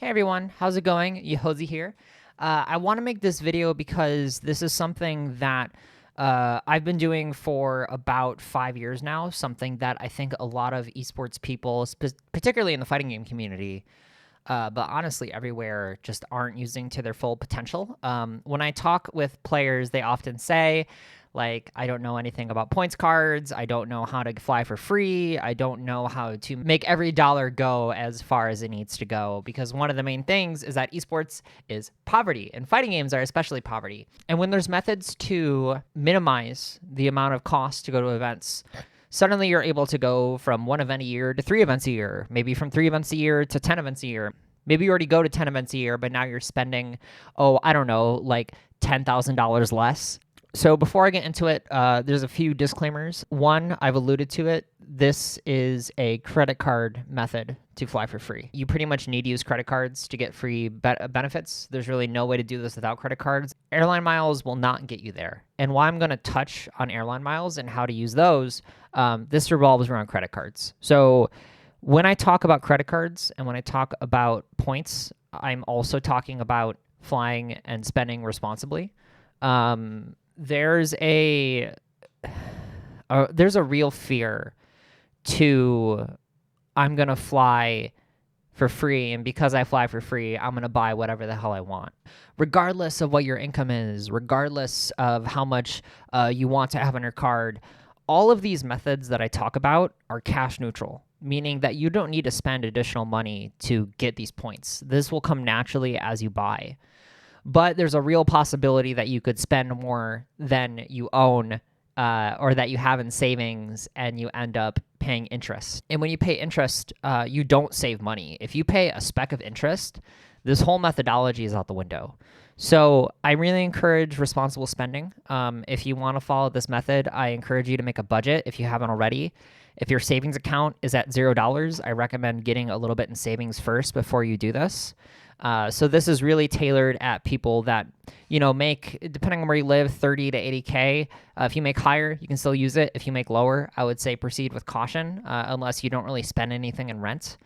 Hey everyone, how's it going? Yehozi here. I want to make this video because this is something that I've been doing for about 5 years now, something that I think a lot of esports people, particularly in the fighting game community, but honestly everywhere, just aren't using to their full potential. When I talk with players, they often say, like, I don't know anything about points cards. I don't know how to fly for free. I don't know how to make every dollar go as far as it needs to go. Because one of the main things is that esports is poverty, and fighting games are especially poverty. And when there's methods to minimize the amount of cost to go to events, suddenly you're able to go from 1 event a year to 3 events a year, maybe from 3 events a year to 10 events a year. Maybe you already go to 10 events a year, but now you're spending, I don't know, like $10,000 less. So before I get into it, there's a few disclaimers. One, I've alluded to it. This is a credit card method to fly for free. You pretty much need to use credit cards to get free benefits. There's really no way to do this without credit cards. Airline miles will not get you there. And while I'm going to touch on airline miles and how to use those, this revolves around credit cards. So when I talk about credit cards and when I talk about points, I'm also talking about flying and spending responsibly. There's a real fear to I'm going to fly for free, and because I fly for free, I'm going to buy whatever the hell I want. Regardless of what your income is, regardless of how much you want to have on your card, all of these methods that I talk about are cash neutral, meaning that you don't need to spend additional money to get these points. This will come naturally as you buy. But there's a real possibility that you could spend more than you own or that you have in savings, and you end up paying interest. And when you pay interest, you don't save money. If you pay a speck of interest, this whole methodology is out the window. So I really encourage responsible spending. If you want to follow this method, I encourage you to make a budget if you haven't already. If your savings account is at $0, I recommend getting a little bit in savings first before you do this. So this is really tailored at people that, make, depending on where you live, 30 to 80K. If you make higher, you can still use it. If you make lower, I would say proceed with caution, unless you don't really spend anything in rent.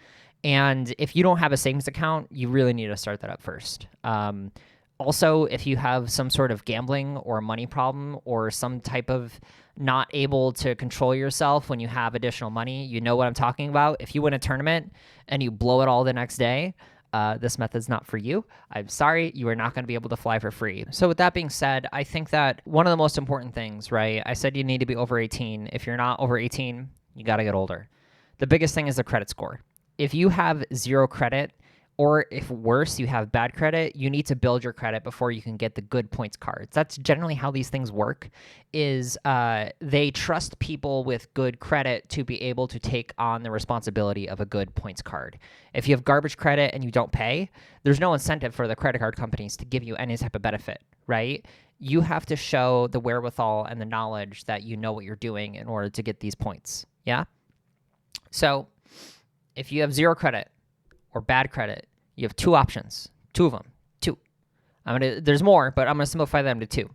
And if you don't have a savings account, you really need to start that up first. Also, if you have some sort of gambling or money problem or some type of not able to control yourself when you have additional money, you know what I'm talking about. If you win a tournament and you blow it all the next day, this method's not for you. I'm sorry, you are not going to be able to fly for free. So with that being said, I think that one of the most important things, right? I said you need to be over 18. If you're not over 18, you got to get older. The biggest thing is the credit score. If you have 0 credit, or if worse, you have bad credit, you need to build your credit before you can get the good points cards. That's generally how these things work, is they trust people with good credit to be able to take on the responsibility of a good points card. If you have garbage credit and you don't pay, there's no incentive for the credit card companies to give you any type of benefit, right? You have to show the wherewithal and the knowledge that you know what you're doing in order to get these points, yeah? So if you have 0 credit, or bad credit, you have 2 options. 2 of them. 2. There's more, but I'm going to simplify them to 2.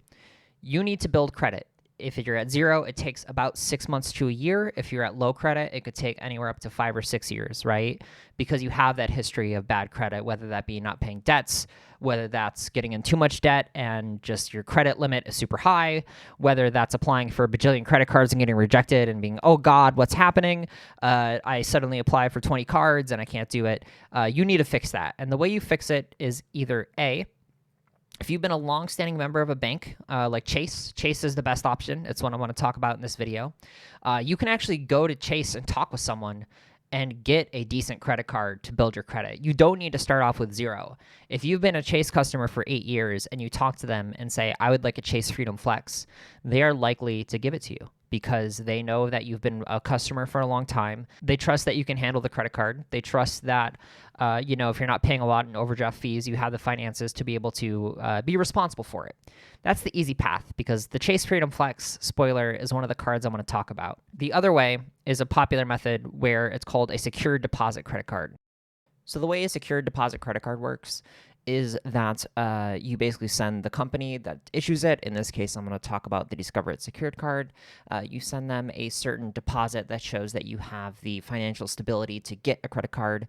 You need to build credit. If you're at 0, it takes about 6 months to a year. If you're at low credit, it could take anywhere up to 5 or 6 years, right? Because you have that history of bad credit, whether that be not paying debts, whether that's getting in too much debt and just your credit limit is super high, whether that's applying for a bajillion credit cards and getting rejected and being, oh God, what's happening? I suddenly applied for 20 cards and I can't do it. You need to fix that. And the way you fix it is either A, if you've been a long-standing member of a bank like Chase, Chase is the best option. It's what I want to talk about in this video. You can actually go to Chase and talk with someone and get a decent credit card to build your credit. You don't need to start off with 0. If you've been a Chase customer for 8 years and you talk to them and say, I would like a Chase Freedom Flex, they are likely to give it to you because they know that you've been a customer for a long time. They trust that you can handle the credit card. They trust that, if you're not paying a lot in overdraft fees, you have the finances to be able to be responsible for it. That's the easy path because the Chase Freedom Flex, spoiler, is one of the cards I want to talk about. The other way is a popular method where it's called a secured deposit credit card. So the way a secured deposit credit card works is that you basically send the company that issues it. In this case, I'm going to talk about the Discover It secured card. You send them a certain deposit that shows that you have the financial stability to get a credit card,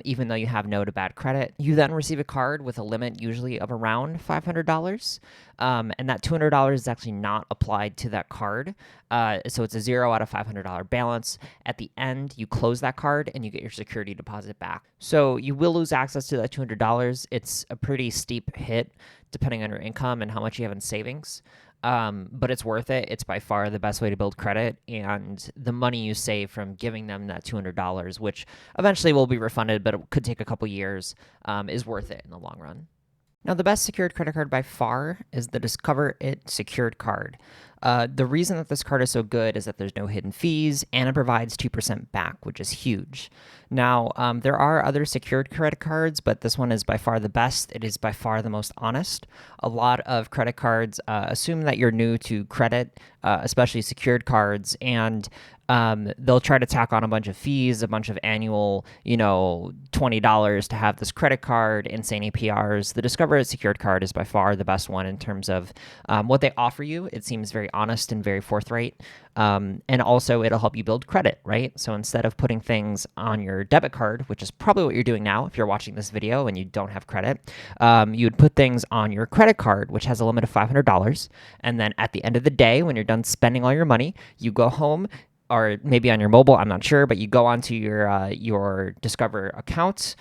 even though you have no to bad credit. You then receive a card with a limit usually of around $500. And that $200 is actually not applied to that card. So it's a 0 out of $500 balance. At the end, you close that card and you get your security deposit back. So you will lose access to that $200. It's a pretty steep hit depending on your income and how much you have in savings. But it's worth it. It's by far the best way to build credit, and the money you save from giving them that $200, which eventually will be refunded, but it could take a couple years, is worth it in the long run. Now, the best secured credit card by far is the Discover It secured card. The reason that this card is so good is that there's no hidden fees, and it provides 2% back, which is huge. Now, there are other secured credit cards, but this one is by far the best. It is by far the most honest. A lot of credit cards assume that you're new to credit, especially secured cards, and they'll try to tack on a bunch of fees, a bunch of annual, $20 to have this credit card, insane APRs. The Discover It secured card is by far the best one in terms of what they offer you. It seems very honest and very forthright. And also it'll help you build credit, right? So instead of putting things on your debit card, which is probably what you're doing now if you're watching this video and you don't have credit, you'd put things on your credit card, which has a limit of $500. And then at the end of the day, when you're done spending all your money, you go home, or maybe on your mobile, I'm not sure, but you go onto your Discover account,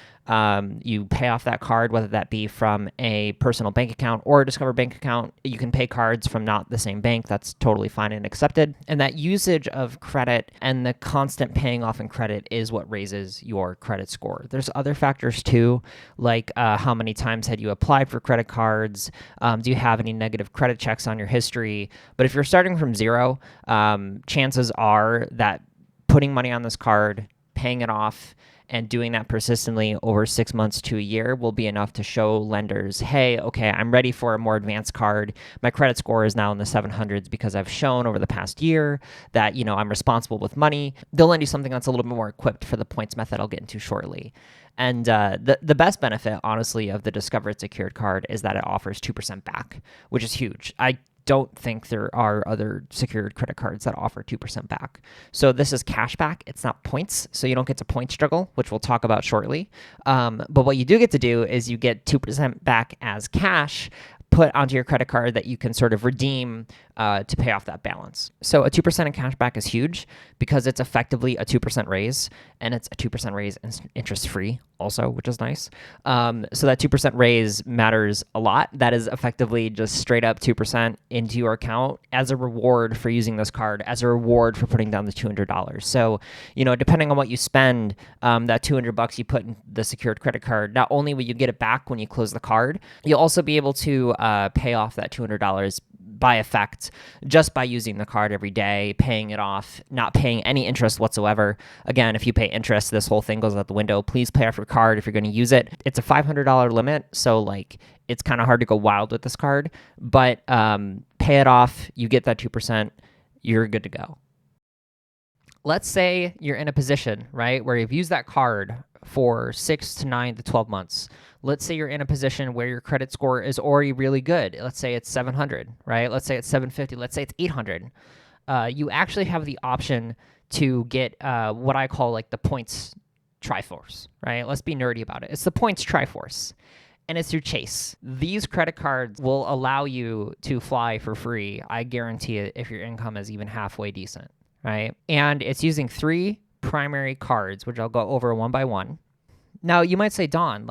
you pay off that card, whether that be from a personal bank account or a Discover bank account. You can pay cards from not the same bank. That's totally fine and accepted. And that usage of credit and the constant paying off in credit is what raises your credit score. There's other factors too, like how many times had you applied for credit cards? Do you have any negative credit checks on your history? But if you're starting from zero, chances are that putting money on this card, paying it off, and doing that persistently over 6 months to a year will be enough to show lenders, hey, okay, I'm ready for a more advanced card. My credit score is now in the 700s because I've shown over the past year that, I'm responsible with money. They'll lend you something that's a little bit more equipped for the points method I'll get into shortly. And the best benefit, honestly, of the Discover It secured card is that it offers 2% back, which is huge. I don't think there are other secured credit cards that offer 2% back. So this is cash back. It's not points, so you don't get to point struggle, which we'll talk about shortly. But what you do get to do is you get 2% back as cash put onto your credit card that you can sort of redeem to pay off that balance. So a 2% in cash back is huge because it's effectively a 2% raise, and it's a 2% raise interest-free also, which is nice. So that 2% raise matters a lot. That is effectively just straight up 2% into your account as a reward for using this card, as a reward for putting down the $200. So, depending on what you spend, that $200 you put in the secured credit card, not only will you get it back when you close the card, you'll also be able to pay off that $200 by effect just by using the card every day, paying it off, not paying any interest whatsoever. Again, if you pay interest, this whole thing goes out the window. Please pay off your card if you're going to use it. It's a $500 limit, so it's kind of hard to go wild with this card, but pay it off, you get that 2%, you're good to go. Let's say you're in a position, right, where you've used that card for 6 to 9 to 12 months. Let's say you're in a position where your credit score is already really good. Let's say it's 700, right? Let's say it's 750. Let's say it's 800. You actually have the option to get what I call the points Triforce, right? Let's be nerdy about it. It's the points Triforce, and it's through Chase. These credit cards will allow you to fly for free. I guarantee it if your income is even halfway decent, right? And it's using 3 primary cards, which I'll go over one by one. Now, you might say, Don,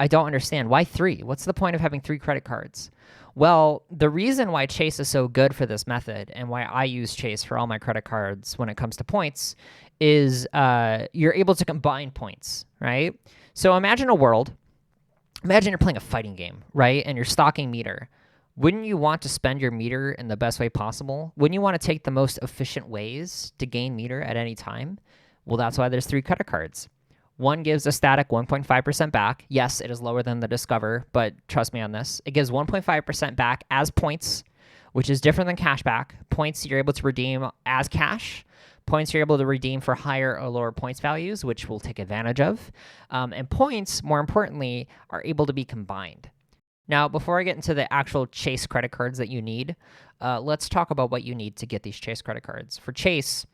I don't understand. Why 3? What's the point of having 3 credit cards? Well, the reason why Chase is so good for this method and why I use Chase for all my credit cards when it comes to points is you're able to combine points, right? So imagine you're playing a fighting game, right? And you're stocking meter. Wouldn't you want to spend your meter in the best way possible? Wouldn't you want to take the most efficient ways to gain meter at any time? Well, that's why there's 3 credit cards. One gives a static 1.5% back. Yes, it is lower than the Discover, but trust me on this. It gives 1.5% back as points, which is different than cash back. Points you're able to redeem as cash. Points you're able to redeem for higher or lower points values, which we'll take advantage of. And points, more importantly, are able to be combined. Now, before I get into the actual Chase credit cards that you need, let's talk about what you need to get these Chase credit cards. For Chase,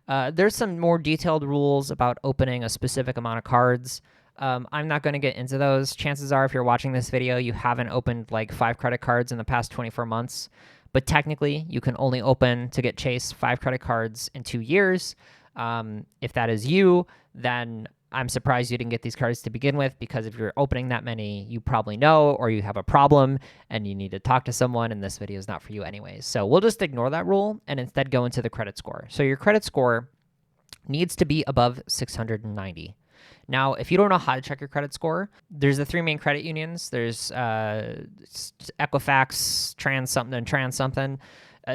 there's some more detailed rules about opening a specific amount of cards. I'm not going to get into those. Chances are, if you're watching this video, you haven't opened like 5 credit cards in the past 24 months. But technically, you can only open to get Chase 5 credit cards in 2 years. If that is you, then I'm surprised you didn't get these cards to begin with, because if you're opening that many, you probably know, or you have a problem and you need to talk to someone, and this video is not for you anyways. So we'll just ignore that rule and instead go into the credit score. So your credit score needs to be above 690. Now, if you don't know how to check your credit score, there's the 3 main credit unions. There's Equifax, Trans something, and Trans something.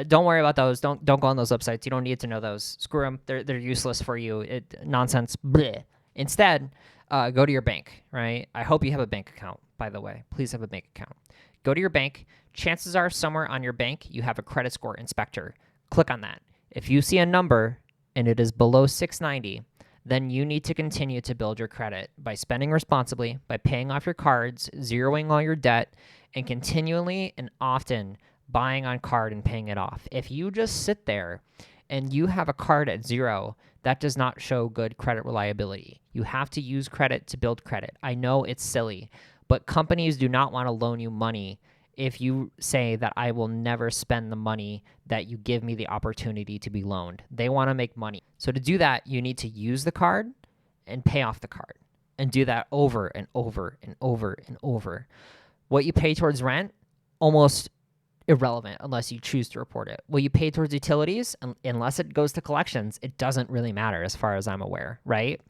Don't worry about those. Don't go on those websites. You don't need to know those. Screw them. They're useless for you. Nonsense. Bleh. Instead, go to your bank, right? I hope you have a bank account, by the way. Please have a bank account. Go to your bank. Chances are somewhere on your bank, you have a credit score inspector. Click on that. If you see a number and it is below 690, then you need to continue to build your credit by spending responsibly, by paying off your cards, zeroing all your debt, and continually and often buying on card and paying it off. If you just sit there and you have a card at 0, that does not show good credit reliability. You have to use credit to build credit. I know it's silly, but companies do not want to loan you money if you say that I will never spend the money that you give me the opportunity to be loaned. They want to make money. So to do that, you need to use the card and pay off the card, and do that over and over and over and over. What you pay towards rent, almost irrelevant unless you choose to report it. What you pay towards utilities, unless it goes to collections, it doesn't really matter as far as I'm aware, right?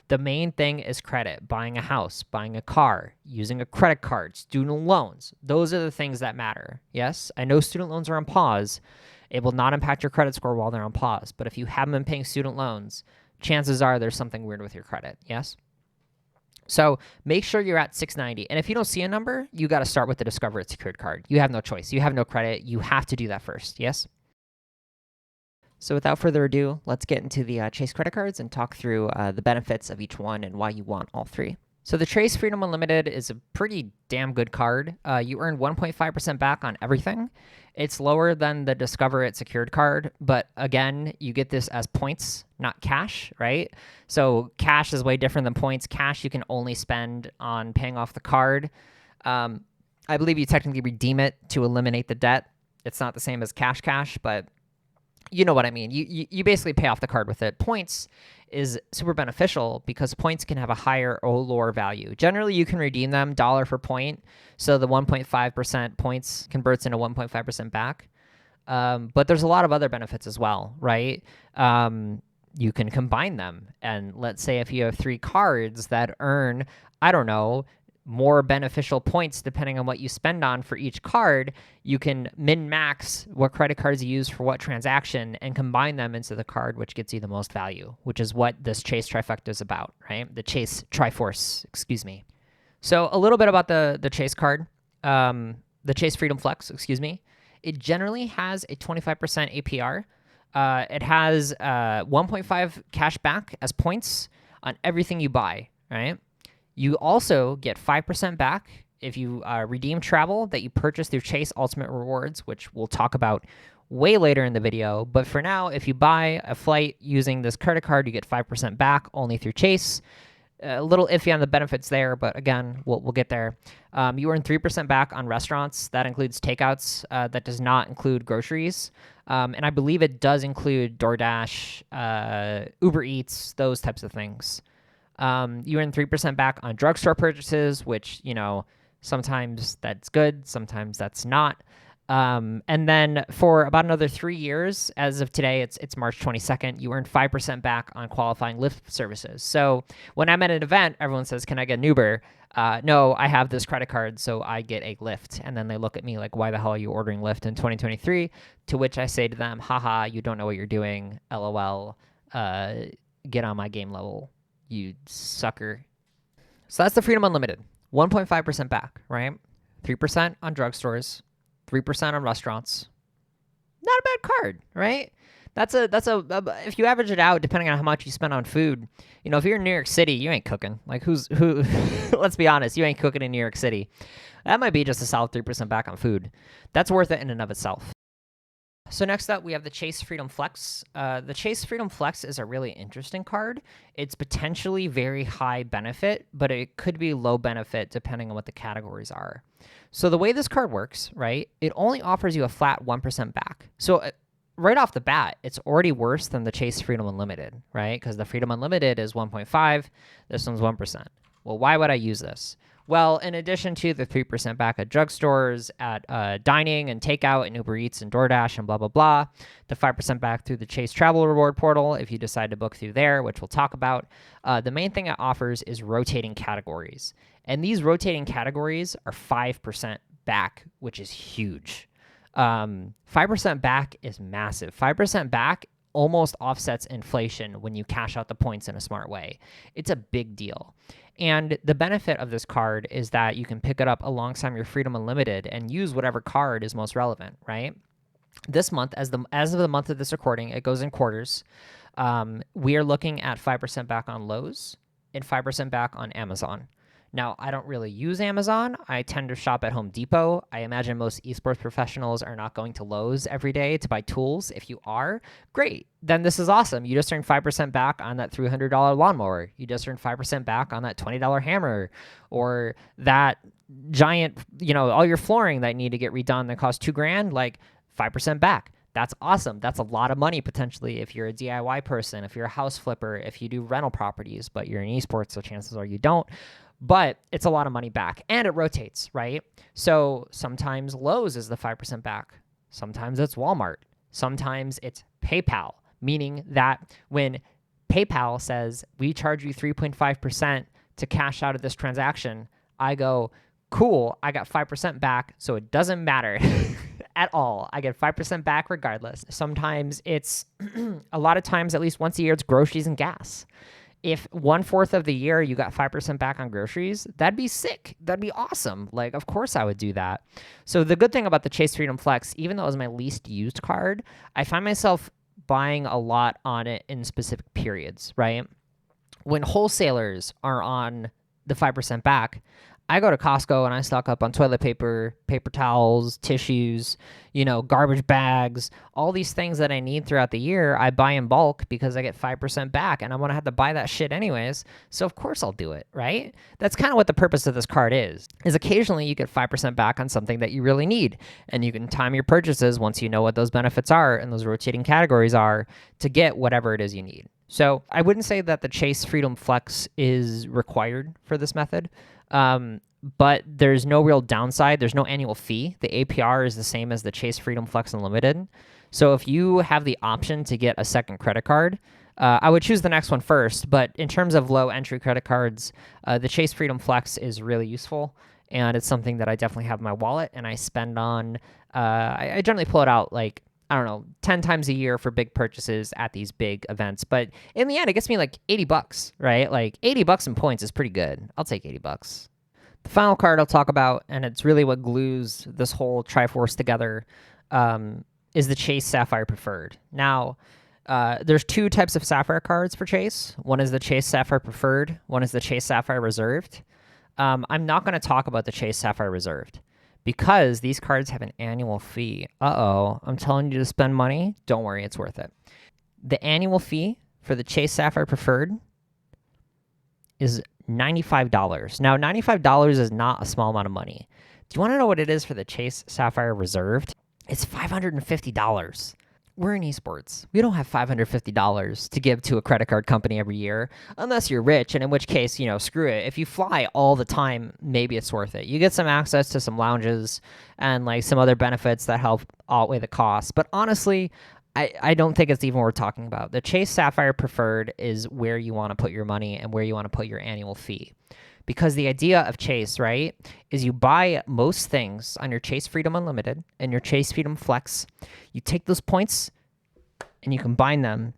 The main thing is credit, buying a house, buying a car, using a credit card, student loans. Those are the things that matter. Yes, I know student loans are on pause. It will not impact your credit score while they're on pause. But if you haven't been paying student loans, chances are there's something weird with your credit. Yes? So make sure you're at 690. And if you don't see a number, you got to start with the Discover It secured card. You have no choice. You have no credit. You have to do that first. Yes? So without further ado, let's get into the Chase credit cards and talk through the benefits of each one and why you want all 3. So the Chase Freedom Unlimited is a pretty damn good card. You earn 1.5% back on everything. It's lower than the Discover It secured card, but again, you get this as points, not cash, right? So cash is way different than points. Cash you can only spend on paying off the card. I believe you technically redeem it to eliminate the debt. It's not the same as cash, but you know what I mean. You basically pay off the card with it. Points is super beneficial because points can have a higher or lower value. Generally, you can redeem them dollar for point, so the 1.5% points converts into 1.5% back. But there's a lot of other benefits as well, right? You can combine them, and let's say if you have 3 cards that earn, I don't know, more beneficial points depending on what you spend on for each card, you can min-max what credit cards you use for what transaction and combine them into the card which gets you the most value, which is what this Chase Trifecta is about, right? The Chase Triforce, excuse me. So a little bit about the Chase card, the Chase Freedom Flex, excuse me. It generally has a 25% APR. It has 1.5 cash back as points on everything you buy, right? You also get 5% back if you redeem travel that you purchase through Chase Ultimate Rewards, which we'll talk about way later in the video. But for now, if you buy a flight using this credit card, you get 5% back only through Chase. A little iffy on the benefits there, but again, we'll get there. You earn 3% back on restaurants. That includes takeouts. That does not include groceries. And I believe it does include DoorDash, Uber Eats, those types of things. You earn 3% back on drugstore purchases, which, you know, sometimes that's good, sometimes that's not. And then for about another 3 years, as of today, it's March 22nd, you earn 5% back on qualifying Lyft services. So when I'm at an event, everyone says, can I get an Uber? No, I have this credit card, so I get a Lyft. And then they look at me like, why the hell are you ordering Lyft in 2023? To which I say to them, haha, you don't know what you're doing, LOL, get on my game level, you sucker. So that's the Freedom Unlimited. 1.5% back, right? 3% on drugstores, 3% on restaurants. Not a bad card, right? That's if you average it out, depending on how much you spend on food, if you're in New York City, you ain't cooking. Like who? Let's be honest, you ain't cooking in New York City. That might be just a solid 3% back on food. That's worth it in and of itself. So next up, we have the Chase Freedom Flex. The Chase Freedom Flex is a really interesting card. It's potentially very high benefit, but it could be low benefit depending on what the categories are. So the way this card works, right, it only offers you a flat 1% back. So right off the bat, it's already worse than the Chase Freedom Unlimited, right? Because the Freedom Unlimited is 1.5. This one's 1%. Well, why would I use this? Well, in addition to the 3% back at drugstores, at dining and takeout and Uber Eats and DoorDash and blah, blah, blah, the 5% back through the Chase Travel Reward Portal if you decide to book through there, which we'll talk about. The main thing it offers is rotating categories. And these rotating categories are 5% back, which is huge. 5% back is massive. 5% back almost offsets inflation when you cash out the points in a smart way. It's a big deal. And the benefit of this card is that you can pick it up alongside your Freedom Unlimited and use whatever card is most relevant, right? This month, as of the month of this recording, it goes in quarters. We are looking at 5% back on Lowe's and 5% back on Amazon. Now, I don't really use Amazon. I tend to shop at Home Depot. I imagine most esports professionals are not going to Lowe's every day to buy tools. If you are, great. Then this is awesome. You just earned 5% back on that $300 lawnmower. You just earned 5% back on that $20 hammer, or that giant, all your flooring that need to get redone that costs $2,000, like 5% back. That's awesome. That's a lot of money potentially if you're a DIY person, if you're a house flipper, if you do rental properties, but you're in esports, so chances are you don't. But it's a lot of money back, and it rotates, right? So sometimes Lowe's is the 5% back. Sometimes it's Walmart. Sometimes it's PayPal, meaning that when PayPal says, we charge you 3.5% to cash out of this transaction, I go, cool, I got 5% back, so it doesn't matter at all. I get 5% back regardless. Sometimes it's, a lot of times, at least once a year, it's groceries and gas. If 1/4 of the year you got 5% back on groceries, that'd be sick. That'd be awesome. Like, of course I would do that. So the good thing about the Chase Freedom Flex, even though it was my least used card, I find myself buying a lot on it in specific periods, right? When wholesalers are on the 5% back, I go to Costco and I stock up on toilet paper, paper towels, tissues, garbage bags, all these things that I need throughout the year. I buy in bulk because I get 5% back and I'm going to have to buy that shit anyways. So of course I'll do it, right? That's kind of what the purpose of this card is occasionally you get 5% back on something that you really need. And you can time your purchases once you know what those benefits are and those rotating categories are to get whatever it is you need. So I wouldn't say that the Chase Freedom Flex is required for this method. But there's no real downside. There's no annual fee. The APR is the same as the Chase Freedom Flex Unlimited. So if you have the option to get a second credit card, I would choose the next one first. But in terms of low entry credit cards, the Chase Freedom Flex is really useful. And it's something that I definitely have in my wallet and I spend on. I generally pull it out 10 times a year for big purchases at these big events. But in the end, it gets me like $80, right? Like $80 in points is pretty good. I'll take $80. The final card I'll talk about, and it's really what glues this whole Triforce together, is the Chase Sapphire Preferred. Now, there's two types of Sapphire cards for Chase. One is the Chase Sapphire Preferred. One is the Chase Sapphire Reserved. I'm not going to talk about the Chase Sapphire Reserved because these cards have an annual fee. I'm telling you to spend money. Don't worry, it's worth it. The annual fee for the Chase Sapphire Preferred is $95. Now, $95 is not a small amount of money. Do you want to know what it is for the Chase Sapphire Reserved? It's $550. We're in esports. We don't have $550 to give to a credit card company every year, unless you're rich, and in which case, screw it. If you fly all the time, maybe it's worth it. You get some access to some lounges and some other benefits that help outweigh the cost. But honestly, I don't think it's even worth talking about. The Chase Sapphire Preferred is where you want to put your money and where you want to put your annual fee. Because the idea of Chase, right, is you buy most things on your Chase Freedom Unlimited and your Chase Freedom Flex. You take those points and you combine them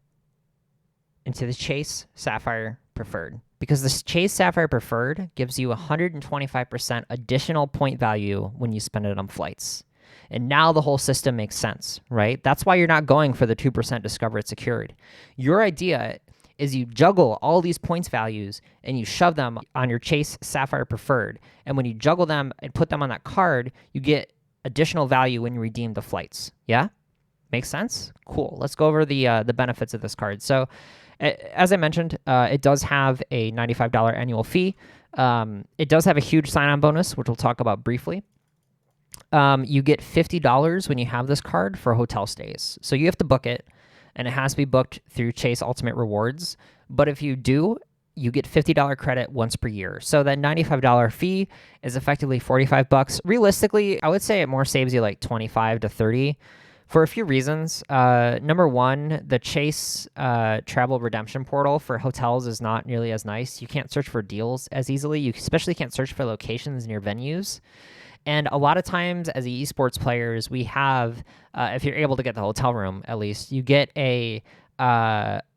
into the Chase Sapphire Preferred. Because the Chase Sapphire Preferred gives you 125% additional point value when you spend it on flights. And now the whole system makes sense, right? That's why you're not going for the 2% discover it's secured. Your idea is you juggle all these points values and you shove them on your Chase Sapphire Preferred. And when you juggle them and put them on that card, you get additional value when you redeem the flights. Yeah? Makes sense? Cool. Let's go over the benefits of this card. So as I mentioned, it does have a $95 annual fee. It does have a huge sign-on bonus, which we'll talk about briefly. You get $50 when you have this card for hotel stays. So you have to book it, and it has to be booked through Chase Ultimate Rewards. But if you do, you get $50 credit once per year. So that $95 fee is effectively $45. Realistically, I would say it more saves you like $25 to $30 for a few reasons. Number one, the Chase travel redemption portal for hotels is not nearly as nice. You can't search for deals as easily. You especially can't search for locations near venues. And a lot of times as esports players, we have, if you're able to get the hotel room, at least, you get a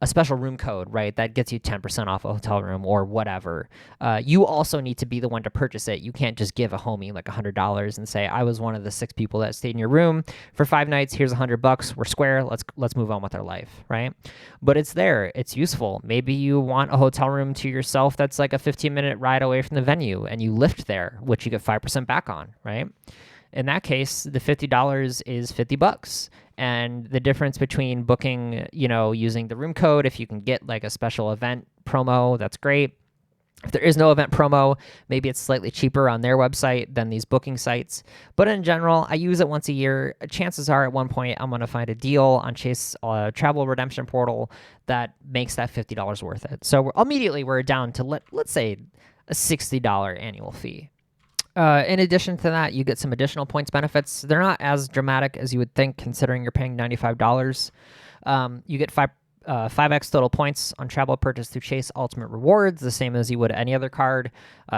special room code, right? That gets you 10% off a hotel room or whatever. You also need to be the one to purchase it. You can't just give a homie like $100 and say, I was one of the 6 people that stayed in your room for 5 nights. Here's $100. We're square. Let's move on with our life, right? But it's there. It's useful. Maybe you want a hotel room to yourself that's like a 15-minute ride away from the venue and you lift there, which you get 5% back on, right? In that case, the $50 is $50. And the difference between booking, using the room code, if you can get like a special event promo, that's great. If there is no event promo, maybe it's slightly cheaper on their website than these booking sites. But in general, I use it once a year. Chances are at one point I'm going to find a deal on Chase Travel Redemption Portal that makes that $50 worth it. So immediately we're down to, let's say, a $60 annual fee. In addition to that, you get some additional points benefits. They're not as dramatic as you would think, considering you're paying $95. You get 5x total points on travel purchase through Chase Ultimate Rewards, the same as you would any other card.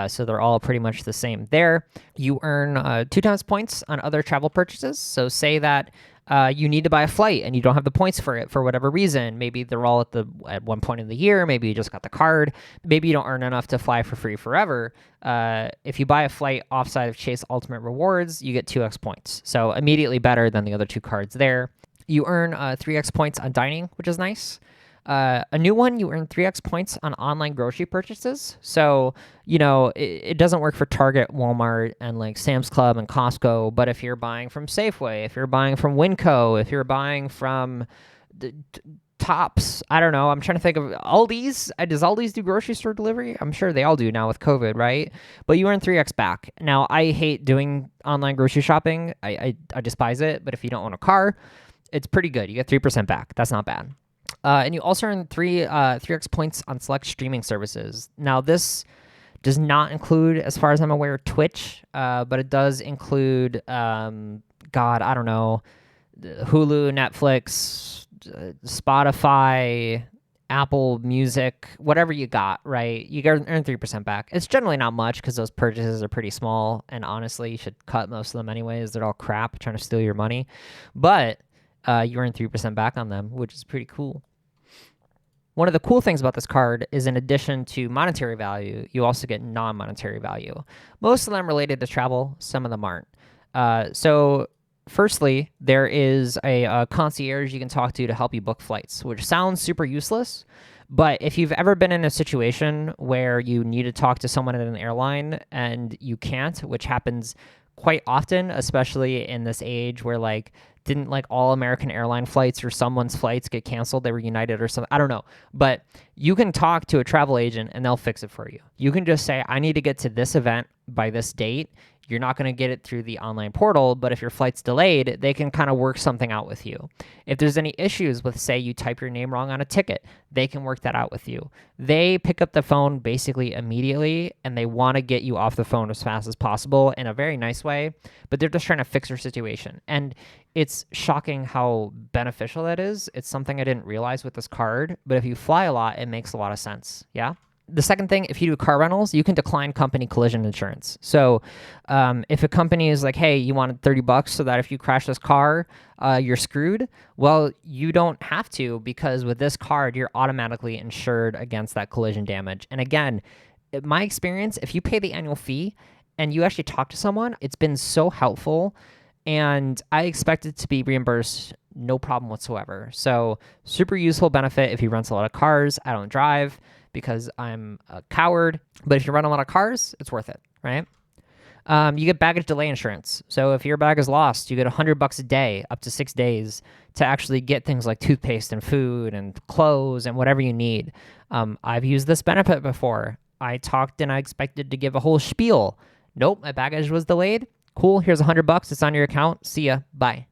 So they're all pretty much the same there. You earn 2 times points on other travel purchases. So say that you need to buy a flight and you don't have the points for it for whatever reason. Maybe they're all at one point in the year. Maybe you just got the card. Maybe you don't earn enough to fly for free forever. If you buy a flight offside of Chase Ultimate Rewards, you get 2x points. So immediately better than the other 2 cards there. You earn 3x points on dining, which is nice. A new one, you earn 3x points on online grocery purchases. So, it doesn't work for Target, Walmart, and like Sam's Club and Costco. But if you're buying from Safeway, if you're buying from Winco, if you're buying from Tops, I don't know. I'm trying to think of Aldi's. Does Aldi's do grocery store delivery? I'm sure they all do now with COVID, right? But you earn 3x back. Now, I hate doing online grocery shopping. I despise it. But if you don't own a car, it's pretty good. You get 3% back. That's not bad. And you also earn 3x points on select streaming services. Now, this does not include, as far as I'm aware, Twitch, but it does include, I don't know, Hulu, Netflix, Spotify, Apple Music, whatever you got, right? You earn 3% back. It's generally not much because those purchases are pretty small, and honestly, you should cut most of them anyways. They're all crap, trying to steal your money. But you earn 3% back on them, which is pretty cool. One of the cool things about this card is in addition to monetary value, you also get non-monetary value. Most of them related to travel, some of them aren't. So firstly, there is a concierge you can talk to help you book flights, which sounds super useless. But if you've ever been in a situation where you need to talk to someone at an airline and you can't, which happens quite often, especially in this age where didn't all American airline flights or someone's flights get canceled? They were United or something. I don't know. But you can talk to a travel agent and they'll fix it for you. You can just say, I need to get to this event by this date. You're not going to get it through the online portal, but if your flight's delayed, they can kind of work something out with you. If there's any issues with, say, you type your name wrong on a ticket, they can work that out with you. They pick up the phone basically immediately, and they want to get you off the phone as fast as possible in a very nice way, but they're just trying to fix your situation. And it's shocking how beneficial that is. It's something I didn't realize with this card, but if you fly a lot, it makes a lot of sense, yeah? The second thing, if you do car rentals, you can decline company collision insurance. So if a company is like, hey, you wanted $30 so that if you crash this car, you're screwed. Well, you don't have to, because with this card, you're automatically insured against that collision damage. And again, in my experience, if you pay the annual fee and you actually talk to someone, it's been so helpful. and I expect it to be reimbursed no problem whatsoever. So super useful benefit if you rent a lot of cars. I don't drive because I'm a coward, but if you run a lot of cars, it's worth it, right? You get baggage delay insurance. So if your bag is lost, you get $100 a day, up to 6 days, to actually get things like toothpaste and food and clothes and whatever you need. I've used this benefit before. I talked and I expected to give a whole spiel. Nope, my baggage was delayed. Cool, here's $100. It's on your account. See ya. Bye.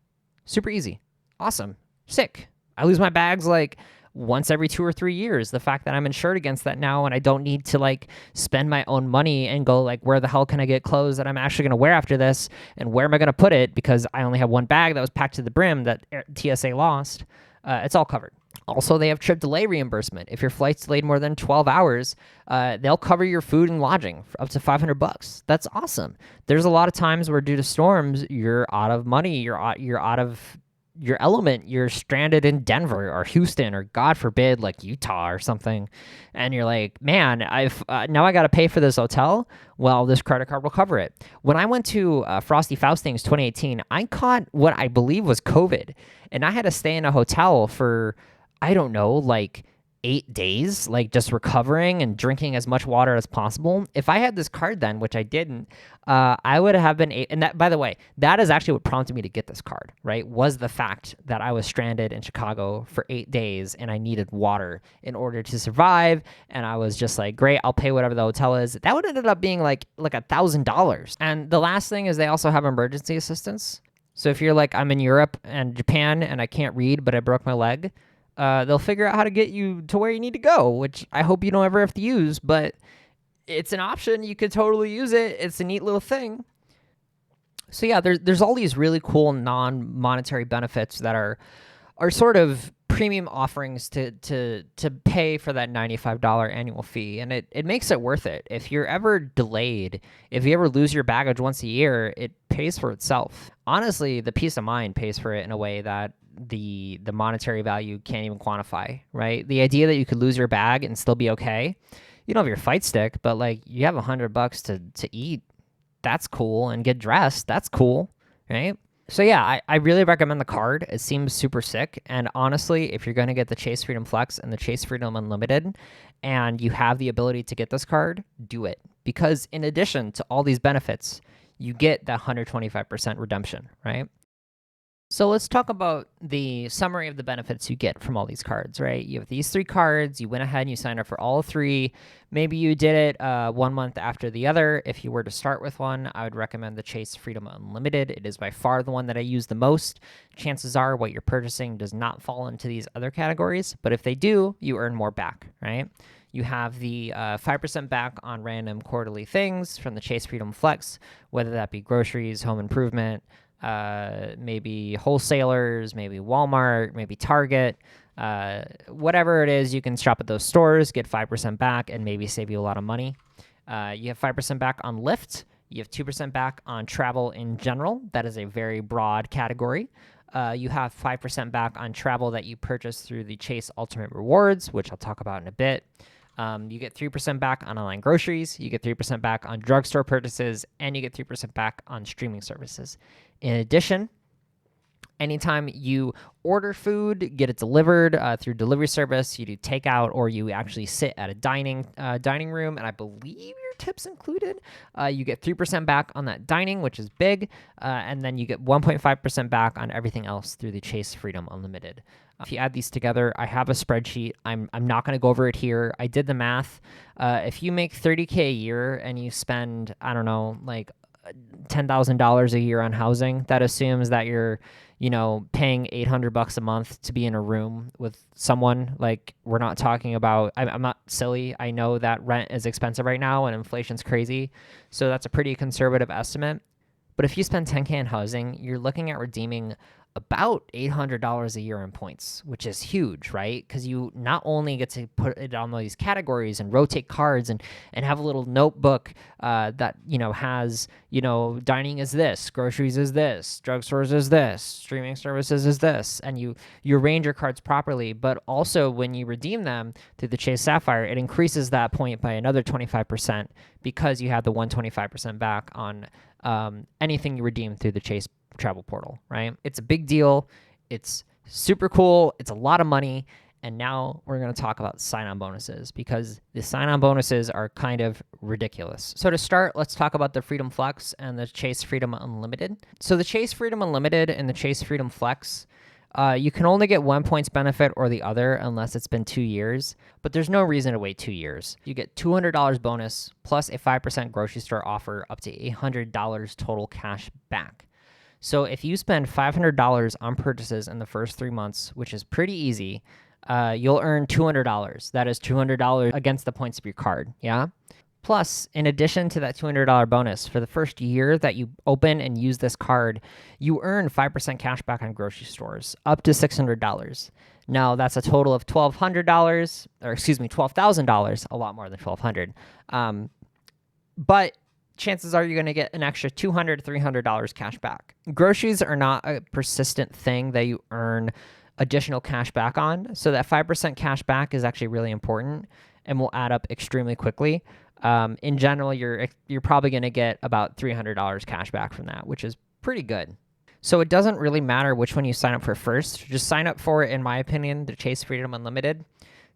Super easy. Awesome. Sick. I lose my bags like once every 2 or 3 years. The fact that I'm insured against that now and I don't need to like spend my own money and go like, where the hell can I get clothes that I'm actually going to wear after this? And where am I going to put it? Because I only have one bag that was packed to the brim that TSA lost. It's all covered. Also, they have trip delay reimbursement. If your flight's delayed more than 12 hours, they'll cover your food and lodging for up to $500. That's awesome. There's a lot of times where due to storms, you're out of money, you're out of your element, you're stranded in Denver or Houston or God forbid like Utah or something, and you're like, man, I've now I got to pay for this hotel. Well, this credit card will cover it. When I went to Frosty Faustings 2018, I caught what I believe was COVID, and I had to stay in a hotel for, I don't know, like 8 days, like just recovering and drinking as much water as possible. If I had this card then, which I didn't, I would have been, and that, by the way, that is actually what prompted me to get this card, right? Was the fact that I was stranded in Chicago for 8 days and I needed water in order to survive. And I was just like, great, I'll pay whatever the hotel is. That would ended up being like $1,000. And the last thing is they also have emergency assistance. So if you're like, I'm in Europe and Japan and I can't read, but I broke my leg, they'll figure out how to get you to where you need to go, which I hope you don't ever have to use, but it's an option. You could totally use it. It's a neat little thing. So yeah, there's all these really cool non-monetary benefits that are sort of premium offerings to pay for that $95 annual fee, and it makes it worth it. If you're ever delayed, if you ever lose your baggage once a year, it pays for itself. Honestly, the peace of mind pays for it in a way that the monetary value can't even quantify, right? The idea that you could lose your bag and still be okay. You don't have your fight stick, but like you have $100 to eat. That's cool. And get dressed. That's cool, right? So yeah, I really recommend the card. It seems super sick. And honestly, if you're going to get the Chase Freedom Flex and the Chase Freedom Unlimited, and you have the ability to get this card, do it. Because in addition to all these benefits, you get that 125% redemption, right? So let's talk about the summary of the benefits you get from all these cards, right? You have these 3 cards. You went ahead and you signed up for all 3. Maybe you did it 1 month after the other. If you were to start with one, I would recommend the Chase Freedom Unlimited. It is by far the one that I use the most. Chances are what you're purchasing does not fall into these other categories, but if they do, you earn more back, right? You have the 5% back on random quarterly things from the Chase Freedom Flex, whether that be groceries, home improvement, maybe wholesalers, maybe Walmart, maybe Target, whatever it is, you can shop at those stores, get 5% back, and maybe save you a lot of money. You have 5% back on Lyft. You have 2% back on travel in general. That is a very broad category. You have 5% back on travel that you purchase through the Chase Ultimate Rewards, which I'll talk about in a bit. You get 3% back on online groceries, you get 3% back on drugstore purchases, and you get 3% back on streaming services. In addition, anytime you order food, get it delivered through delivery service, you do takeout, or you actually sit at a dining room, and I believe your tips included, you get 3% back on that dining, which is big, and then you get 1.5% back on everything else through the Chase Freedom Unlimited. If you add these together, I have a spreadsheet. I'm not going to go over it here. I did the math. If you make $30K a year and you spend, I don't know, like $10,000 a year on housing, that assumes that you're, paying $800 a month to be in a room with someone. Like, we're not talking about, I'm not silly. I know that rent is expensive right now and inflation's crazy. So that's a pretty conservative estimate. But if you spend $10K in housing, you're looking at redeeming about $800 a year in points, which is huge, right? Because you not only get to put it on these categories and rotate cards and have a little notebook that, has, dining is this, groceries is this, drugstores is this, streaming services is this, and you arrange your cards properly, but also when you redeem them through the Chase Sapphire, it increases that point by another 25% because you have the 125% back on anything you redeem through the Chase travel portal, right? It's a big deal. It's super cool. It's a lot of money. And now we're going to talk about sign-on bonuses because the sign-on bonuses are kind of ridiculous. So to start, let's talk about the Freedom Flex and the Chase Freedom Unlimited. So the Chase Freedom Unlimited and the Chase Freedom Flex, you can only get 1 points benefit or the other unless it's been 2 years, but there's no reason to wait 2 years. You get $200 bonus plus a 5% grocery store offer up to $800 total cash back. So if you spend $500 on purchases in the first 3 months, which is pretty easy, you'll earn $200. That is $200 against the points of your card, yeah? Plus, in addition to that $200 bonus, for the first year that you open and use this card, you earn 5% cash back on grocery stores, up to $600. Now, that's a total of $1,200, or excuse me, $12,000, a lot more than $1,200. But chances are you're going to get an extra $200, $300 cash back. Groceries are not a persistent thing that you earn additional cash back on. So that 5% cash back is actually really important and will add up extremely quickly. In general, you're probably going to get about $300 cash back from that, which is pretty good. So it doesn't really matter which one you sign up for first. Just sign up for, in my opinion, the Chase Freedom Unlimited.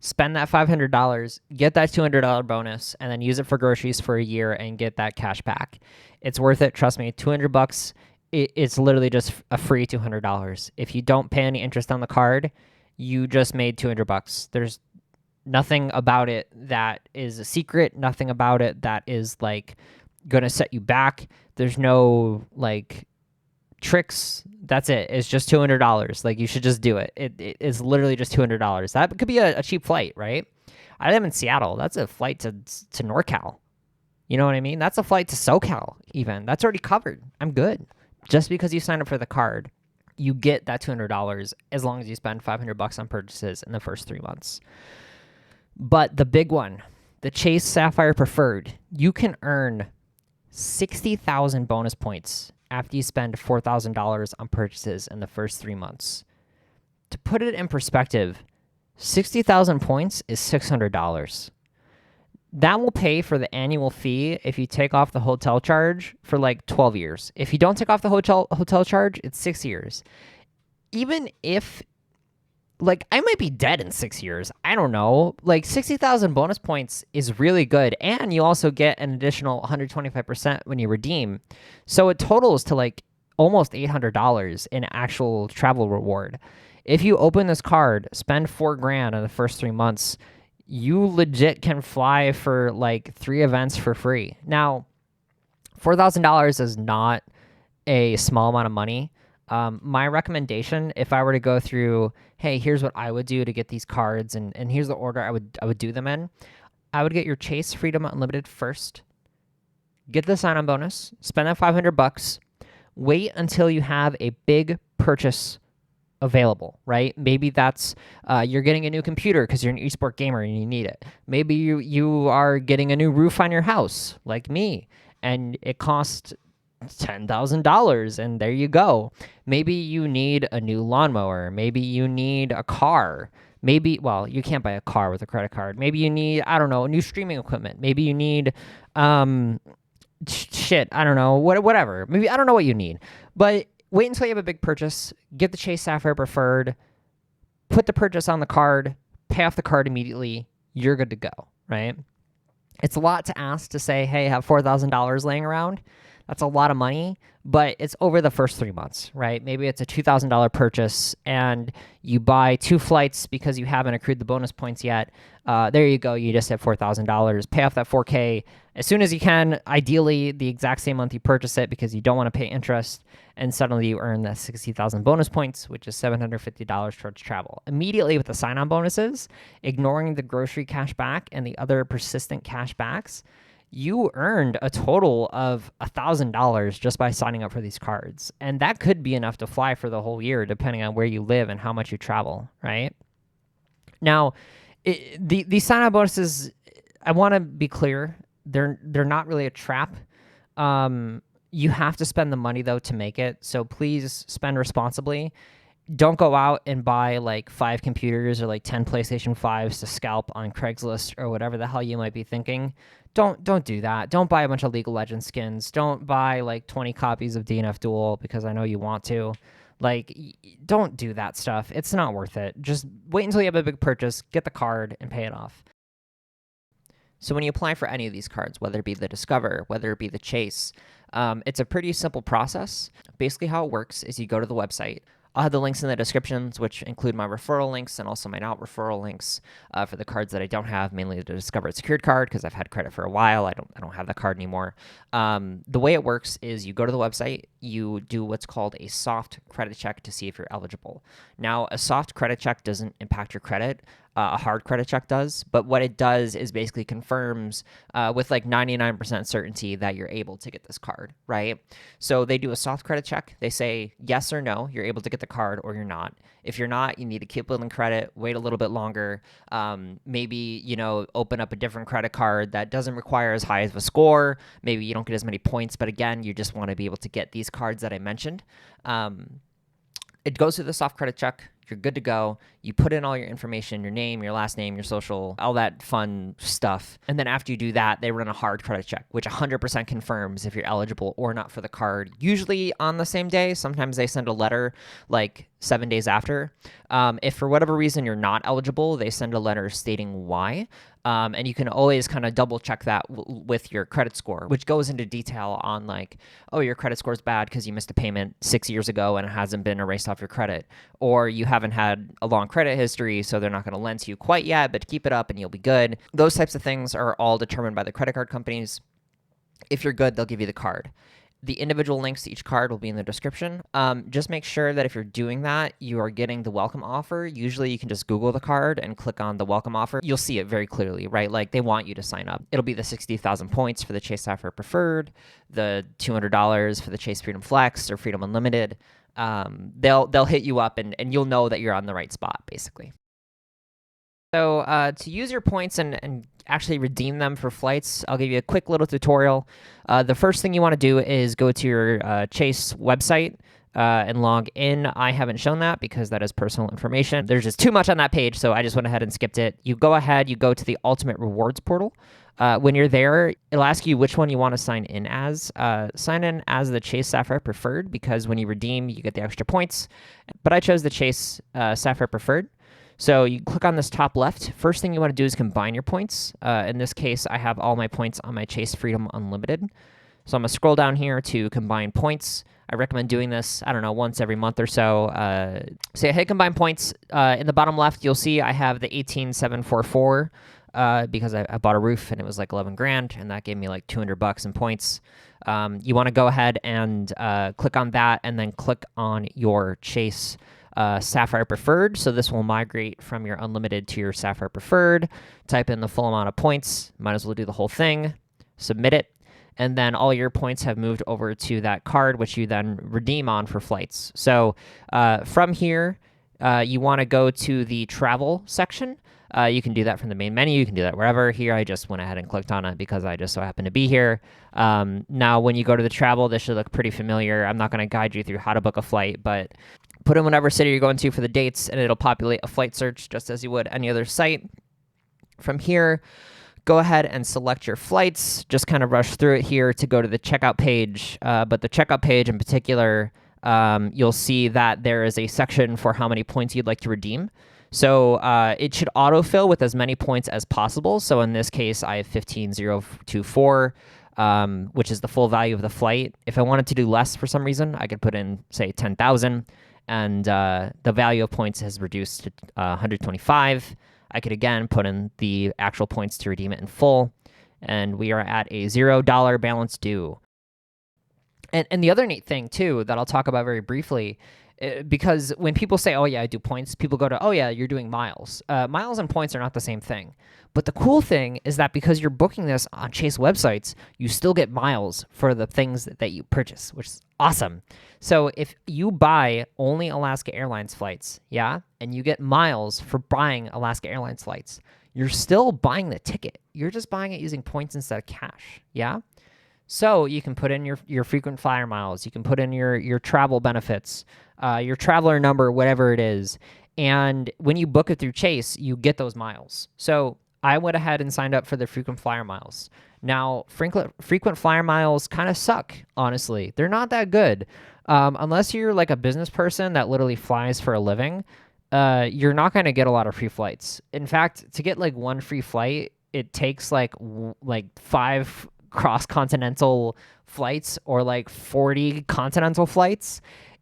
Spend that $500, get that $200 bonus, and then use it for groceries for a year and get that cash back. It's worth it. Trust me, $200. It's literally just a free $200. If you don't pay any interest on the card, you just made $200. There's nothing about it that is a secret. Nothing about it that is like going to set you back. There's no like tricks. That's it. It's just $200. Like you should just do it. It is literally just $200. That could be a cheap flight, right? I live in Seattle. That's a flight to NorCal. You know what I mean? That's a flight to SoCal even. That's already covered. I'm good. Just because you sign up for the card, you get that $200 as long as you spend $500 on purchases in the first 3 months. But the big one, the Chase Sapphire Preferred, you can earn 60,000 bonus points after you spend $4,000 on purchases in the first 3 months. To put it in perspective, 60,000 points is $600. That will pay for the annual fee if you take off the hotel charge for like 12 years. If you don't take off the hotel charge, it's 6 years. Even if, like, I might be dead in 6 years. I don't know. Like, 60,000 bonus points is really good. And you also get an additional 125% when you redeem. So it totals to like almost $800 in actual travel reward. If you open this card, spend $4,000 in the first 3 months, you legit can fly for like 3 events for free. Now, $4,000 is not a small amount of money. My recommendation, if I were to go through, hey, here's what I would do to get these cards, and here's the order I would do them in. I would get your Chase Freedom Unlimited first. Get the sign-on bonus. Spend that $500. Wait until you have a big purchase available, right? Maybe that's you're getting a new computer because you're an esport gamer and you need it. Maybe you are getting a new roof on your house, like me, and it costs $10,000, and there you go. Maybe you need a new lawnmower. Maybe you need a car. Maybe, well, you can't buy a car with a credit card. Maybe you need, I don't know, new streaming equipment. Maybe you need, I don't know, whatever. Maybe, I don't know what you need. But wait until you have a big purchase. Get the Chase Sapphire Preferred. Put the purchase on the card. Pay off the card immediately. You're good to go, right? It's a lot to ask to say, hey, have $4,000 laying around. That's a lot of money, but it's over the first 3 months, right? Maybe it's a $2,000 purchase and you buy 2 flights because you haven't accrued the bonus points yet. There you go. You just hit $4,000. Pay off that $4,000 as soon as you can. Ideally, the exact same month you purchase it because you don't want to pay interest. And suddenly you earn that 60,000 bonus points, which is $750 towards travel. Immediately with the sign-on bonuses, ignoring the grocery cash back and the other persistent cash backs, you earned a total of $1,000 just by signing up for these cards. And that could be enough to fly for the whole year, depending on where you live and how much you travel, right? Now, the sign-on bonuses, I want to be clear, they're not really a trap. You have to spend the money, though, to make it. So please spend responsibly. don't go out and buy like 5 computers or like 10 PlayStation 5s to scalp on Craigslist or whatever the hell you might be thinking. Don't do that. Don't buy a bunch of League of Legends skins. Don't buy like 20 copies of DNF Duel because I know you want to. Like, don't do that stuff. It's not worth it. Just wait until you have a big purchase, get the card, and pay it off. So when you apply for any of these cards, whether it be the Discover, whether it be the Chase, it's a pretty simple process. Basically how it works is you go to the website. I'll have the links in the descriptions, which include my referral links and also my not referral links for the cards that I don't have, mainly the Discover Secured card because I've had credit for a while. I don't have that card anymore. The way it works is you go to the website, you do what's called a soft credit check to see if you're eligible. Now, a soft credit check doesn't impact your credit. A hard credit check does, but what it does is basically confirms with like 99% certainty that you're able to get this card, right? So they do a soft credit check. They say yes or no, you're able to get the card or you're not. If you're not, you need to keep building credit, wait a little bit longer, maybe, open up a different credit card that doesn't require as high of a score. Maybe you don't get as many points, but again, you just want to be able to get these cards that I mentioned. It goes through the soft credit check. You're good to go. You put in all your information, your name, your last name, your social, all that fun stuff. And then after you do that, they run a hard credit check, which 100% confirms if you're eligible or not for the card, usually on the same day. Sometimes they send a letter like 7 days after. If for whatever reason you're not eligible, they send a letter stating why. And you can always kind of double check that with your credit score, which goes into detail on like, oh, your credit score is bad because you missed a payment 6 years ago and it hasn't been erased off your credit. Or you haven't had a long credit history, so they're not going to lend to you quite yet, but keep it up and you'll be good. Those types of things are all determined by the credit card companies. If you're good, they'll give you the card. The individual links to each card will be in the description. Just make sure that if you're doing that, you are getting the welcome offer. Usually you can just Google the card and click on the welcome offer. You'll see it very clearly, right? Like they want you to sign up. It'll be the 60,000 points for the Chase Sapphire Preferred, the $200 for the Chase Freedom Flex or Freedom Unlimited. They'll hit you up and you'll know that you're on the right spot, basically. So to use your points and actually redeem them for flights, I'll give you a quick little tutorial. The first thing you want to do is go to your Chase website and log in. I haven't shown that because that is personal information. There's just too much on that page, so I just went ahead and skipped it. You go ahead, you go to the Ultimate Rewards portal. When you're there, it'll ask you which one you want to sign in as. Sign in as the Chase Sapphire Preferred because when you redeem, you get the extra points. But I chose the Chase Sapphire Preferred. So you click on this top left. First thing you want to do is combine your points. In this case, I have all my points on my Chase Freedom Unlimited. So I'm going to scroll down here to combine points. I recommend doing this, once every month or so. So I hit combine points. In the bottom left, you'll see I have the 18744 because I bought a roof and it was like 11 grand and that gave me like $200 in points. You want to go ahead and click on that and then click on your Chase Sapphire Preferred. So this will migrate from your Unlimited to your Sapphire Preferred. Type in the full amount of points. Might as well do the whole thing. Submit it. And then all your points have moved over to that card, which you then redeem on for flights. So from here, you want to go to the travel section. You can do that from the main menu. You can do that wherever. Here, I just went ahead and clicked on it because I just so happen to be here. Now, when you go to the travel, this should look pretty familiar. I'm not going to guide you through how to book a flight, but put in whatever city you're going to for the dates, and it'll populate a flight search just as you would any other site. From here, go ahead and select your flights. Just kind of rush through it here to go to the checkout page. But the checkout page in particular, you'll see that there is a section for how many points you'd like to redeem. So it should autofill with as many points as possible. So in this case, I have 15,024, which is the full value of the flight. If I wanted to do less for some reason, I could put in, say, 10,000, and the value of points has reduced to 125. I could, again, put in the actual points to redeem it in full, and we are at a $0 balance due. And the other neat thing, too, that I'll talk about very briefly, because when people say, oh, yeah, I do points, people go to, oh, yeah, you're doing miles. Miles and points are not the same thing. But the cool thing is that because you're booking this on Chase websites, you still get miles for the things that you purchase, which is awesome. So if you buy only Alaska Airlines flights, and you get miles for buying Alaska Airlines flights, you're still buying the ticket. You're just buying it using points instead of cash, So you can put in your frequent flyer miles, you can put in your travel benefits, your traveler number, whatever it is. And when you book it through Chase, you get those miles. So I went ahead and signed up for the frequent flyer miles. Now, frequent flyer miles kind of suck, honestly. They're not that good. Unless you're like a business person that literally flies for a living, you're not going to get a lot of free flights. In fact, to get like one free flight, it takes like 5 cross-continental flights or like 40 continental flights.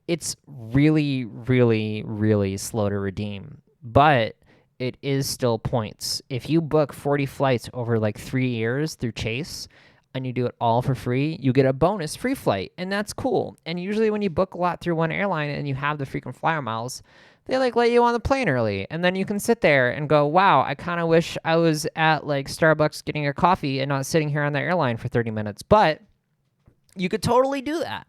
It's really, really, really slow to redeem, but it is still points. If you book 40 flights over like 3 years through Chase and you do it all for free, you get a bonus free flight, and that's cool. And usually when you book a lot through one airline and you have the frequent flyer miles, they like let you on the plane early, and then you can sit there and go, wow, I kind of wish I was at like Starbucks getting a coffee and not sitting here on the airline for 30 minutes. But you could totally do that.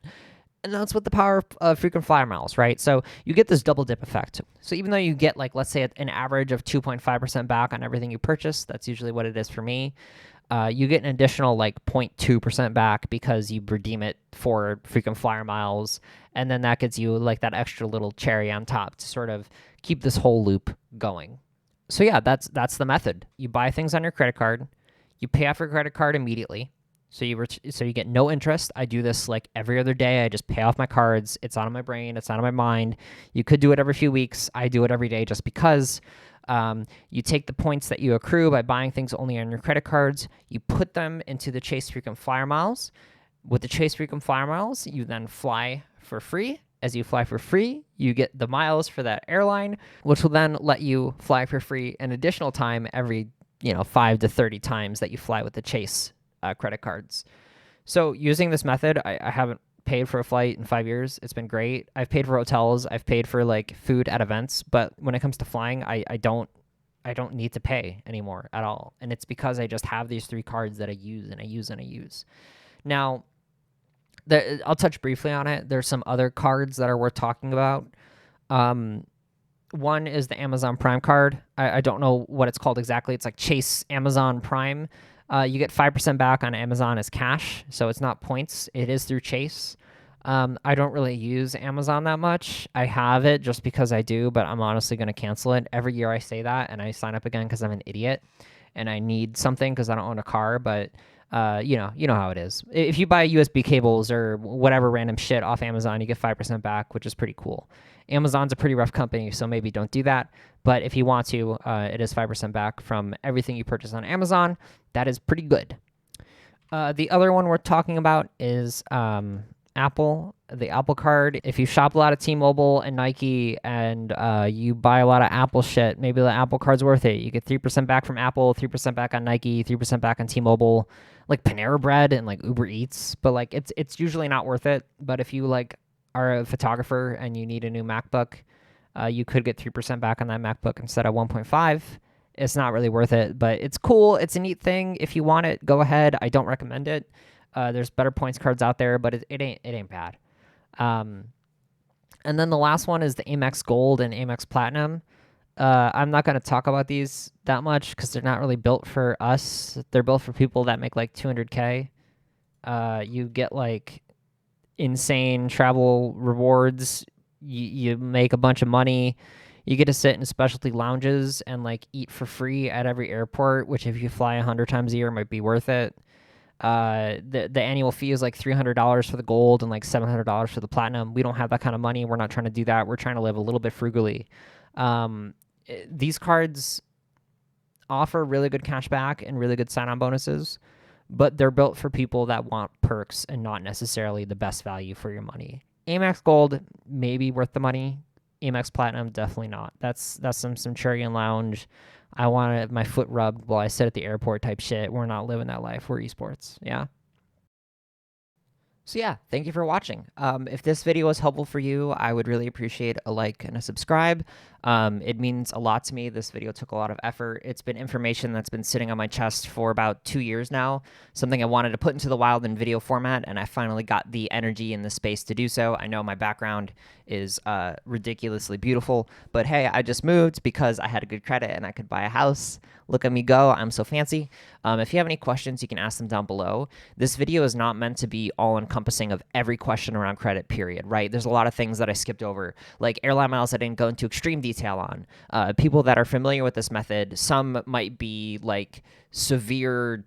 And that's what the power of frequent flyer miles, right? So you get this double dip effect. So even though you get like, let's say an average of 2.5% back on everything you purchase, that's usually what it is for me. You get an additional like 0.2% back because you redeem it for frequent flyer miles. And then that gets you like that extra little cherry on top to sort of keep this whole loop going. So yeah, that's the method. You buy things on your credit card, you pay off your credit card immediately. So you get no interest. I do this like every other day. I just pay off my cards. It's out of my brain. It's out of my mind. You could do it every few weeks. I do it every day just because. You take the points that you accrue by buying things only on your credit cards. You put them into the Chase Frequent Flyer Miles. With the Chase Frequent Flyer Miles, you then fly for free. As you fly for free, you get the miles for that airline, which will then let you fly for free an additional time every 5 to 30 times that you fly with the Chase credit cards. So using this method, I haven't paid for a flight in 5 years. It's been great. I've paid for hotels. I've paid for like food at events, but when it comes to flying, I don't need to pay anymore at all. And it's because I just have these 3 cards that I use and I use and I use. Now, I'll touch briefly on it. There's some other cards that are worth talking about. One is the Amazon Prime card. I don't know what it's called exactly. It's like Chase Amazon Prime. You get 5% back on Amazon as cash, so it's not points. It is through Chase. I don't really use Amazon that much. I have it just because I do, but I'm honestly going to cancel it. Every year I say that, and I sign up again because I'm an idiot, and I need something because I don't own a car, but you know how it is. If you buy USB cables or whatever random shit off Amazon, you get 5% back, which is pretty cool. Amazon's a pretty rough company, so maybe don't do that. But if you want to, it is 5% back from everything you purchase on Amazon. That is pretty good. The other one we're talking about is Apple, the Apple card. If you shop a lot at T-Mobile and Nike and you buy a lot of Apple shit, maybe the Apple card's worth it. You get 3% back from Apple, 3% back on Nike, 3% back on T-Mobile, like Panera Bread and like Uber Eats. But like it's usually not worth it. But if you like are a photographer and you need a new MacBook, you could get 3% back on that MacBook instead of 1.5. It's not really worth it, but it's cool. It's a neat thing. If you want it, go ahead. I don't recommend it. There's better points cards out there, but it ain't bad. And then the last one is the Amex Gold and Amex Platinum. I'm not going to talk about these that much because they're not really built for us. They're built for people that make like $200K. You get like insane travel rewards. You make a bunch of money. You get to sit in specialty lounges and like eat for free at every airport, which if you fly 100 times a year might be worth it. The annual fee is like $300 for the gold and like $700 for the platinum. We don't have that kind of money. We're not trying to do that. We're trying to live a little bit frugally. These cards offer really good cash back and really good sign-on bonuses, but they're built for people that want perks and not necessarily the best value for your money. Amex Gold may be worth the money. Amex Platinum, definitely not. That's some cherry and lounge. I want my foot rubbed while I sit at the airport type shit. We're not living that life. We're esports. Yeah. So yeah, thank you for watching. If this video was helpful for you, I would really appreciate a like and a subscribe. It means a lot to me. This video took a lot of effort. It's been information that's been sitting on my chest for about 2 years now, something I wanted to put into the wild in video format, and I finally got the energy and the space to do so. I know my background is ridiculously beautiful, but hey, I just moved because I had a good credit and I could buy a house. Look at me go. I'm so fancy. If you have any questions, you can ask them down below. This video is not meant to be all-encompassing of every question around credit, period, right? There's a lot of things that I skipped over, like airline miles I didn't go into extreme detail on. People that are familiar with this method, some might be like severe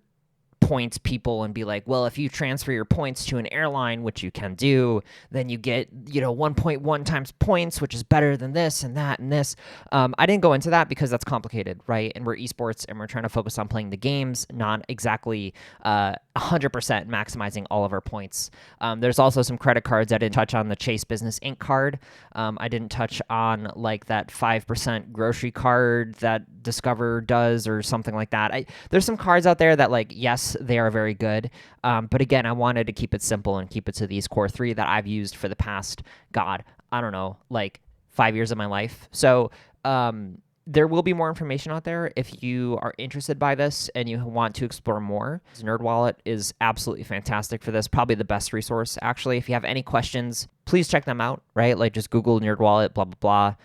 points people and be like, well, if you transfer your points to an airline, which you can do, then you get, 1.1 times points, which is better than this and that and this. I didn't go into that because that's complicated, right? And we're esports and we're trying to focus on playing the games, not exactly 100% maximizing all of our points. There's also some credit cards. I didn't touch on the Chase Business Inc. card. I didn't touch on like that 5% grocery card that Discover does or something like that. There's some cards out there that, like, yes, they are very good. But again, I wanted to keep it simple and keep it to these core 3 that I've used for the past, I don't know, like 5 years of my life. So there will be more information out there if you are interested by this and you want to explore more. NerdWallet is absolutely fantastic for this, probably the best resource, actually. If you have any questions, please check them out, right? Like just Google NerdWallet, blah, blah, blah.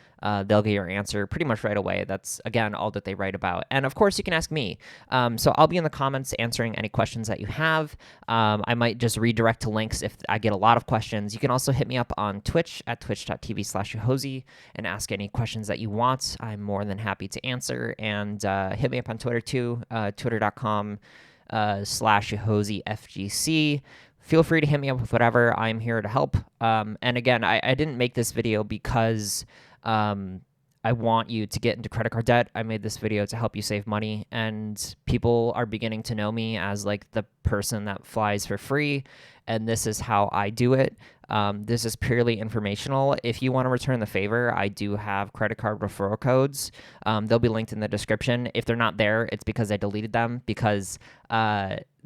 They'll get your answer pretty much right away. That's, again, all that they write about. And of course, you can ask me. So I'll be in the comments answering any questions that you have. I might just redirect to links if I get a lot of questions. You can also hit me up on Twitch at twitch.tv/Yahozi and ask any questions that you want. I'm more than happy to answer. And hit me up on Twitter too, twitter.com/YahoziFGC. Feel free to hit me up with whatever. I'm here to help. And again, I didn't make this video because I want you to get into credit card debt. I made this video to help you save money, and people are beginning to know me as like the person that flies for free, and this is how I do it. This is purely informational. If you want to return the favor, I do have credit card referral codes. They'll be linked in the description. If they're not there, it's because I deleted them because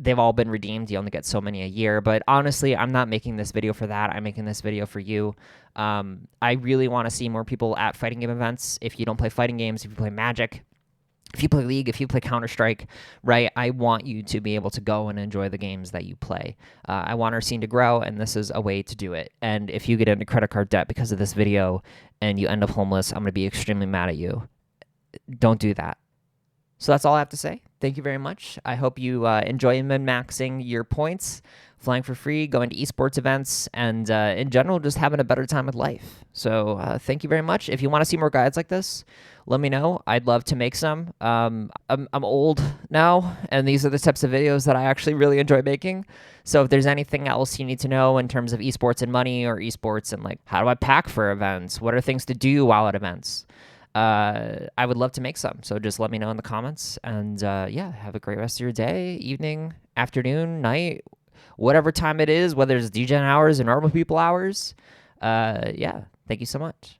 they've all been redeemed. You only get so many a year. But honestly, I'm not making this video for that. I'm making this video for you. I really want to see more people at fighting game events. If you don't play fighting games, if you play Magic, if you play League, if you play Counter-Strike, right, I want you to be able to go and enjoy the games that you play. I want our scene to grow, and this is a way to do it. And if you get into credit card debt because of this video and you end up homeless, I'm going to be extremely mad at you. Don't do that. So that's all I have to say. Thank you very much. I hope you enjoy min-maxing your points, flying for free, going to esports events, and in general, just having a better time with life. So thank you very much. If you want to see more guides like this, let me know. I'd love to make some. I'm old now, and these are the types of videos that I actually really enjoy making. So if there's anything else you need to know in terms of esports and money, or esports and like how do I pack for events, what are things to do while at events, I would love to make some. So just let me know in the comments, and yeah, have a great rest of your day, evening, afternoon, night, whatever time it is, whether it's DGen hours or normal people hours. Yeah, thank you so much.